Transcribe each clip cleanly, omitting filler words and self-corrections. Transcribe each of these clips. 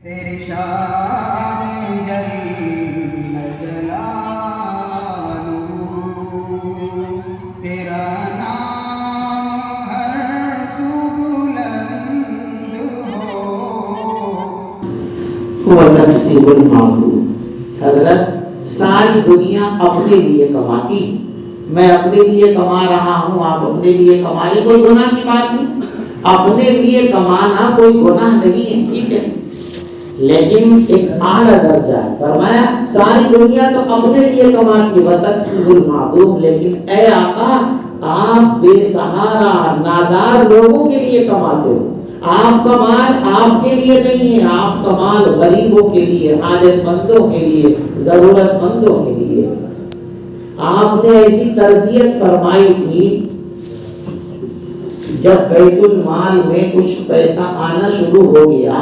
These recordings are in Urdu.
تیری شان جلیل جلالہ، تیرا نام ہر سو بلند ہو۔ وہ تقسیم المعدود، حضرت ساری دنیا اپنے لیے کماتی، میں اپنے لیے کما رہا ہوں، آپ اپنے لیے کمائیں، کوئی گناہ کی بات نہیں، اپنے لیے کمانا کوئی گناہ نہیں ہے، ٹھیک ہے، لیکن ایک اعلیٰ درجہ ہے۔ فرمایا ساری دنیا تو اپنے لیے کماتی ہے، وتقسیم المعدوم، لیکن اے آقا آپ بے سہارا نادار لوگوں کے لیے کماتے ہو، آپ کا مال آپ کے لیے نہیں ہے، آپ کا مال غریبوں کے لیے، حاجت مندوں کے لیے، ضرورت مندوں کے لیے۔ آپ نے ایسی تربیت فرمائی تھی، جب بیت المال میں کچھ پیسہ آنا شروع ہو گیا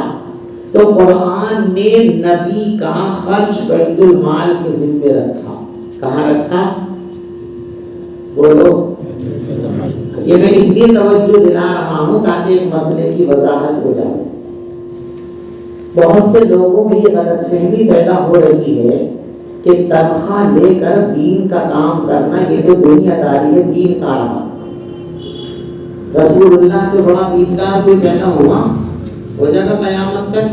تو قرآن نے نبی کا خرچ بیت المال کے ذمہ رکھا۔ کہاں رکھا؟ بولو۔ یہ میں اس لیے توجہ دلا رہا ہوں تاکہ ایک مسئلے کی وضاحت ہو جائے۔ بہت سے لوگوں میں یہ غلط فہمی پیدا ہو رہی ہے کہ تنخواہ لے کر دین کا کام کرنا یہ تو دنیا داری ہے، دین کا رہا۔ رسول اللہ سے بڑا دیندار کوئی پیدا ہوا ہو جائے گا قیامت تک؟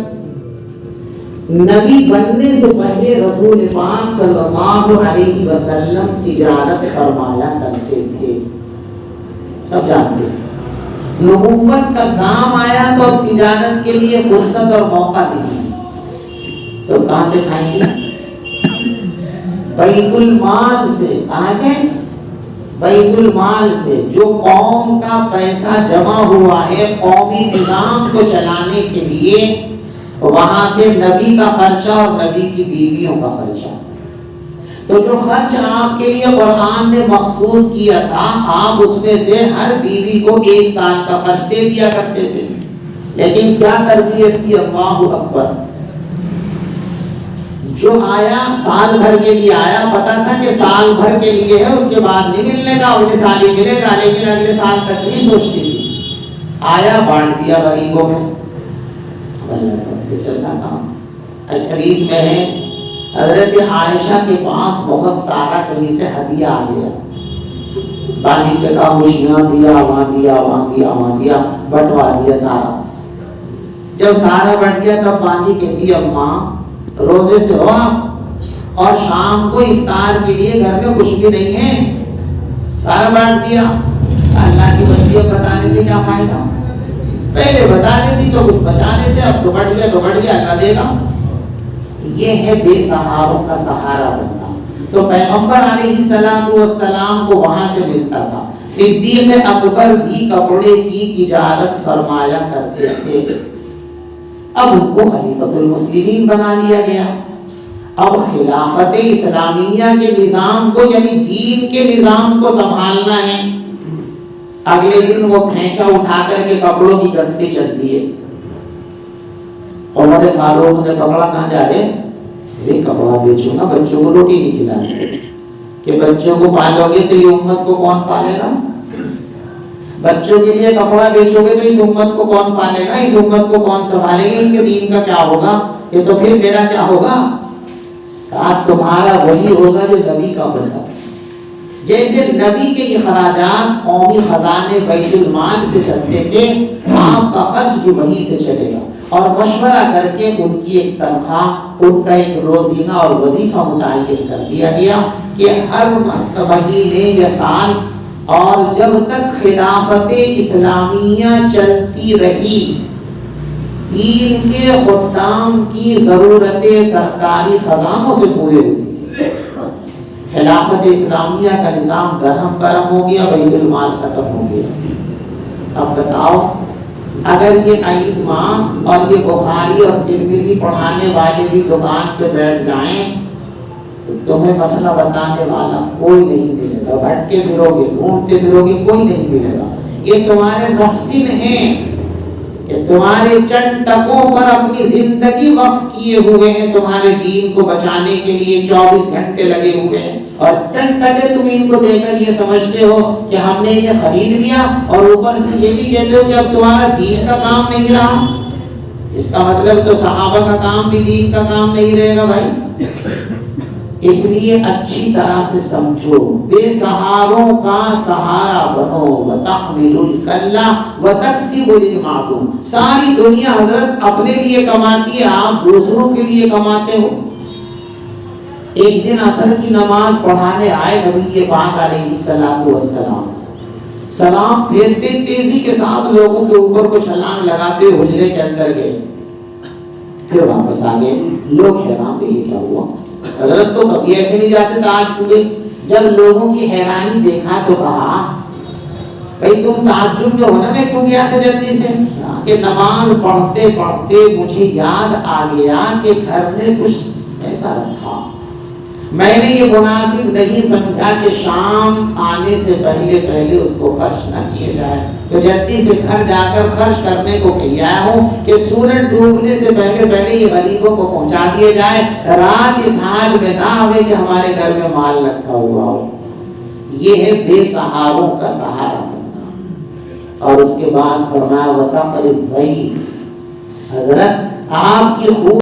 نبی بننے سے پہلے رسول پاک صلی اللہ علیہ وسلم تجارت فرمایا کرتے تھے، سب جانتے ہیں۔ نبوت کا کام آیا تو اب تجارت کے لیے فرصت اور موقع نہیں، تو کہاں سے کھائیں گے؟ بیت المال سے۔ کہاں سے؟ بیت المال سے، جو قوم کا پیسہ جمع ہوا ہے قومی نظام کو چلانے کے لیے، وہاں سے نبی کا خرچہ اور نبی کی بیویوں کا خرچہ۔ تو جو خرچ آپ کے لیے قرآن نے مخصوص کیا تھا، آپ اس میں سے ہر بیوی کو 1 سال کا خرچ دے دیا کرتے تھے، لیکن کیا تربیت تھی، اللہ اکبر۔ جو آیا سال بھر کے لیے آیا، پتا تھا کہ سال بھر کے لیے ہے، اس کے بعد نہیں ملنے کا، اگلے سال ہی ملے گا، لیکن اگلے سال تک نہیں سوچتی تھی۔ آیا بانٹ دیا غریبوں میں، چلنا کام۔ حدیث میں ہے حضرت عائشہ کے پاس بہت سارا کہیں سے ہدیہ آ گیا، باندھی سے کہا خوشیاں دیا، وہاں دیا، وہاں دیا، وہاں دیا، بٹوا دیا سارا۔ جب سارا بٹ گیا تب باندھی کہتی اماں روزے سے ہو اور شام کو افطار کے لیے گھر میں کچھ بھی نہیں ہے، سارا بانٹ دیا۔ اللہ کی وصیت بتانے سے کیا فائدہ، پہلے بتا دیتی تو کچھ بچا لیتے، اب تو بڑھ گیا تو بڑھ گیا، اللہ دے گا۔ یہ ہے بے سہاروں کا سہارا بننا۔ تو پیغمبر علیہ السلام کو وہاں سے ملتا تھا۔ صدیق اکبر بھی کپڑے کی تجارت فرمایا کرتے تھے۔ اب ان کو خلیفۃ المسلمین بنا لیا گیا۔ اب خلافت اسلامیہ کے نظام کو، یعنی دین کے نظام کو سنبھالنا ہے۔ اگلے دن وہ پھینچا اٹھا کر کے کپڑوں کی گھنٹی چلتی ہے۔ عمر فاروق نے پکڑا، کہاں جا رہے؟ یہ کپڑا بیچوں گا، بچوں کو روٹی نہیں کھلانے، کہ بچوں کو پالو گے تو یہ امت کو کون پالے گا؟ بچوں کے لیے کپڑا بیچو گے تو اس امت کو کون پالے گا؟ اس امت کو کون سنبھالے گا؟ ان کے دین کا کیا ہوگا؟ یہ تو پھر میرا کیا ہوگا؟ کہا تمہارا وہی ہوگا جو نبی کا ہوتا۔ جیسے نبی کے اخراجات قومی خزانے بیت المال سے چلتے تھے، آپ کا خرچ بھی وہیں سے چلے گا، اور مشورہ کر کے ان کی ایک تنخواہ، ان کا ایک روزینہ اور وظیفہ متعین کر دیا گیا کہ ہر مہینے یا سال، اور جب تک خلافت اسلامیہ چلتی رہی، دین کے خدام کی ضرورتیں سرکاری خزانوں سے پوری ہوتی تھی۔ خلافت اسلامیہ کا نظام درہم برہم ہو گیا، بیت المال ختم ہو گیا۔ اب بتاؤ، اگر یہ ائمہ اور یہ بخاری اور ترمذی پڑھانے والے بھی دکان پہ بیٹھ جائیں تو تمہیں مسئلہ بتانے والا کوئی نہیں ملے گا، بھٹکے پھرو گے، ڈھونڈتے پھرو گے، کوئی نہیں ملے گا۔ یہ تمہارے محسن ہیں کہ تمہارے چند ٹکوں پر اپنی زندگی وقف کیے ہوئے ہیں، تمہارے دین کو بچانے کے لیے 24 گھنٹے لگے ہوئے ہیں، اور چند ٹکے تم ان کو دے کر یہ سمجھتے ہو کہ ہم نے یہ خرید لیا، اور اوپر سے یہ بھی کہتے ہو کہ اب تمہارا دین کا کام نہیں رہا۔ اس کا مطلب تو صحابہ کا کام بھی دین کا کام نہیں رہے گا بھائی. اس لیے اچھی طرح سے سمجھو، بے سہاروں کا سہارا بنو. وَتَحْمِلُ الْكَلَّ وَتَكْسِبُ لِلْمَعْدُومِ. ساری دنیا حضرت اپنے لیے کماتی ہے، آپ دوسروں کے لیے کماتے ہو. ایک دن عصر کی نماز پڑھانے آئے نبی پاک علیہ الصلوۃ والسلام. سلام پھیرتے تیزی کے ساتھ لوگوں کے اوپر کو چھلانگ لگاتے ہوئے حجرے کے اندر گئے، پھر واپس آ گئے. لوگ حیران کہ یہ کیا ہوا؟ حضرت تو کبھی ایسے نہیں جاتے تھے، آج پورے. جب لوگوں کی حیرانی دیکھا تو کہا بھئی تم تعجب میں ہو نا میں کیوں گیا تھا جلدی سے؟ کہ نماز پڑھتے پڑھتے مجھے یاد آ گیا کہ گھر میں کچھ ایسا رکھا، میں نے یہ مناسب نہیں سمجھا کہ شام آنے سے پہلے پہلے اس کو خرچ نہ کیے جائے، تو جلدی سے گھر جا کر خرچ کرنے کو کہا ہوں کہ سورج ڈوبنے سے پہلے پہلے یہ غریبوں کو پہنچا دیا جائے، رات اس حال میں نہ ہوئے کہ ہمارے گھر میں مال رکھا ہوا ہو. یہ ہے بے سہاروں کا سہارا بننا. اور اس کے بعد فرمایا وَتَقْرِ الضَّيْفَ. حضرت آپ کی خوب